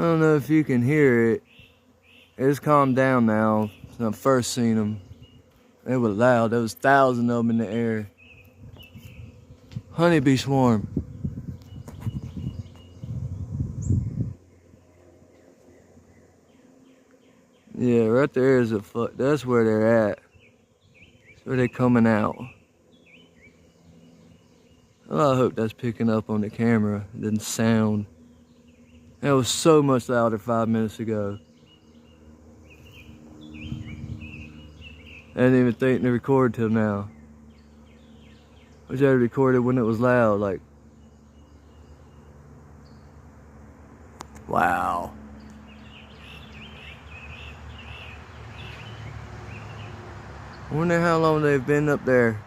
don't know if you can hear it. It's calmed down now. When I first seen them, they were loud. There was thousands of them in the air. Honeybee swarm. Yeah, right there is that's where they're at. That's where they're coming out. Well, I hope that's picking up on the camera. It didn't sound. That was so much louder 5 minutes ago. I didn't even think to record till now. I wish I had recorded when it was loud, like. Wow. I wonder how long they've been up there.